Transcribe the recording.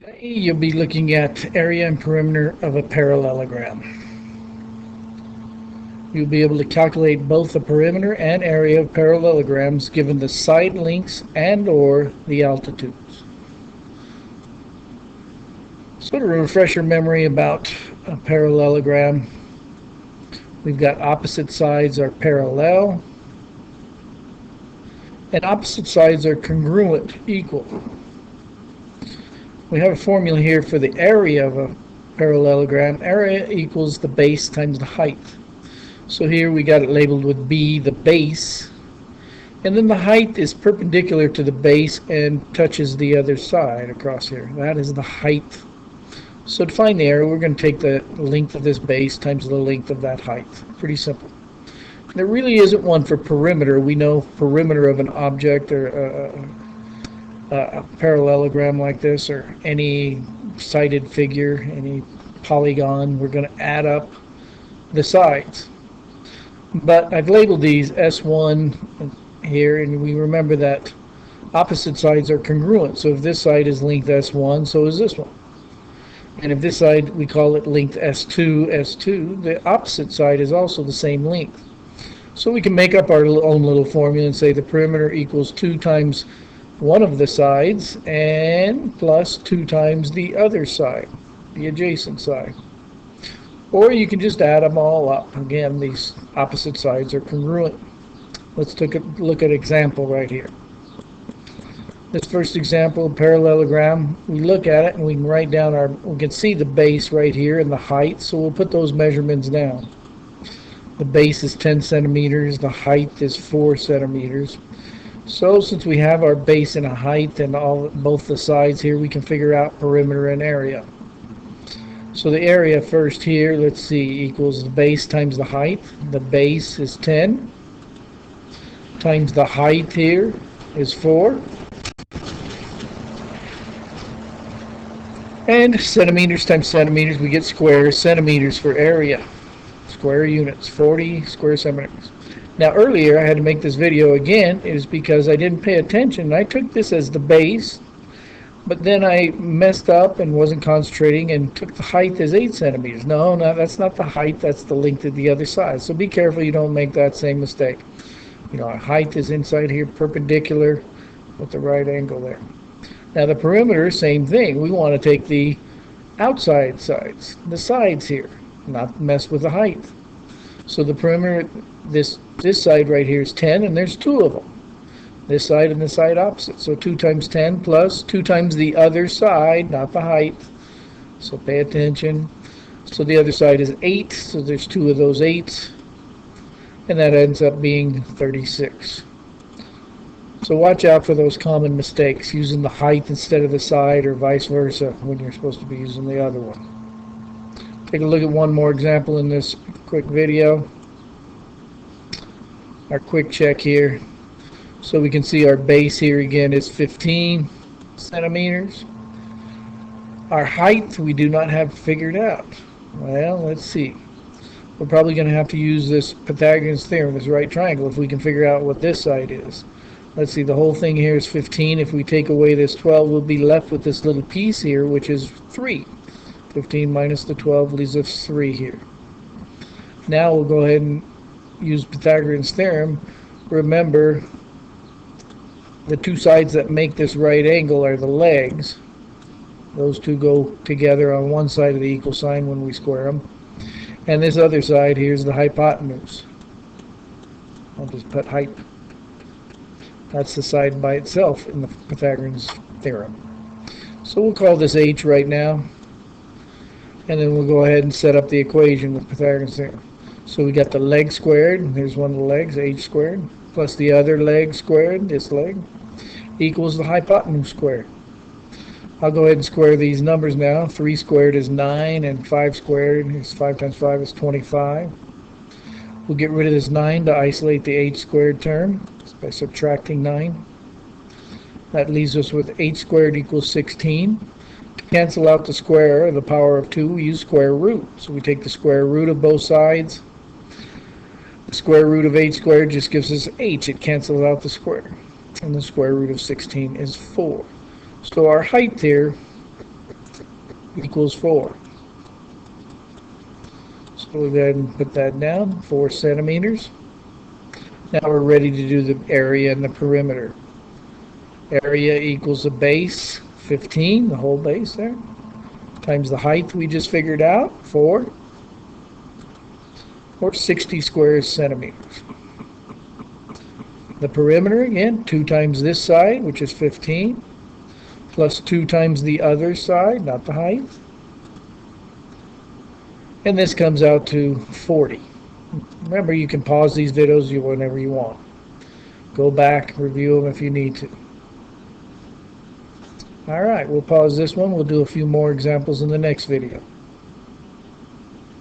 Today you'll be looking at area and perimeter of a parallelogram. You'll be able to calculate both the perimeter and area of parallelograms given the side lengths and or the altitudes. So to refresh your memory about a parallelogram, we've got opposite sides are parallel and opposite sides are congruent, equal. We have a formula here for the area of a parallelogram. Area equals the base times the height. So here we got it labeled with B, the base, and then the height is perpendicular to the base and touches the other side across here. That is the height. So to find the area, we're going to take the length of this base times the length of that height. Pretty simple. There really isn't one for perimeter. We know perimeter of an object or a parallelogram like this, or any sided figure, any polygon, we're going to add up the sides. But I've labeled these S1 here, and we remember that opposite sides are congruent. So if this side is length S1, so is this one. And if this side, we call it length S2, the opposite side is also the same length. So we can make up our own little formula and say the perimeter equals 2 times one of the sides and plus 2 times the other side, the adjacent side. Or you can just add them all up. Again, these opposite sides are congruent. Let's look at an example right here. This first example, parallelogram, we look at it and we can write down we can see the base right here and the height, so we'll put those measurements down. The base is 10 centimeters, the height is 4 centimeters. So since we have our base and a height and both the sides here, we can figure out perimeter and area. So the area first here, let's see, equals the base times the height. The base is 10 times the height here is 4. And centimeters times centimeters, we get squares, centimeters for area. Square units, 40 square centimeters. Now earlier I had to make this video again is because I didn't pay attention. I took this as the base, but then I messed up and wasn't concentrating and took the height as 8 centimeters. No, that's not the height, that's the length of the other side. So be careful you don't make that same mistake. You know, our height is inside here perpendicular with the right angle there. Now the perimeter, same thing. We want to take the outside sides, the sides here, not mess with the height. So the perimeter, this side right here is 10, and there's 2 of them. This side and the side opposite. So 2 times 10 plus 2 times the other side, not the height. So pay attention. So the other side is 8, so there's 2 of those 8s. And that ends up being 36. So watch out for those common mistakes, using the height instead of the side or vice versa when you're supposed to be using the other one. Take a look at one more example in this quick video. Our quick check here. So we can see our base here again is 15 centimeters. Our height we do not have figured out. Well, let's see. We're probably going to have to use this Pythagorean's theorem, this right triangle, if we can figure out what this side is. Let's see, the whole thing here is 15. If we take away this 12, we'll be left with this little piece here, which is 3. 15 minus the 12 leaves us 3 here. Now we'll go ahead and use Pythagorean's theorem. Remember, the 2 sides that make this right angle are the legs. Those 2 go together on one side of the equal sign when we square them. And this other side here is the hypotenuse. I'll just put hype. That's the side by itself in the Pythagorean's theorem. So we'll call this h right now. And then we'll go ahead and set up the equation with Pythagorean's theorem. So we got the leg squared, there's one of the legs, h squared, plus the other leg squared, this leg, equals the hypotenuse squared. I'll go ahead and square these numbers now. 3 squared is 9, and 5 squared is 5 times 5 is 25. We'll get rid of this 9 to isolate the h squared term by subtracting 9. That leaves us with h squared equals 16. To cancel out the square, the power of 2, we use square root. So we take the square root of both sides. The square root of h squared just gives us h. It cancels out the square. And the square root of 16 is 4. So our height here equals 4. So we'll go ahead and put that down, 4 centimeters. Now we're ready to do the area and the perimeter. Area equals the base, 15, the whole base there, times the height we just figured out, 4, or 60 square centimeters. The perimeter, again, 2 times this side, which is 15, plus 2 times the other side, not the height. And this comes out to 40. Remember, you can pause these videos whenever you want. Go back, review them if you need to. All right, we'll pause this one. We'll do a few more examples in the next video.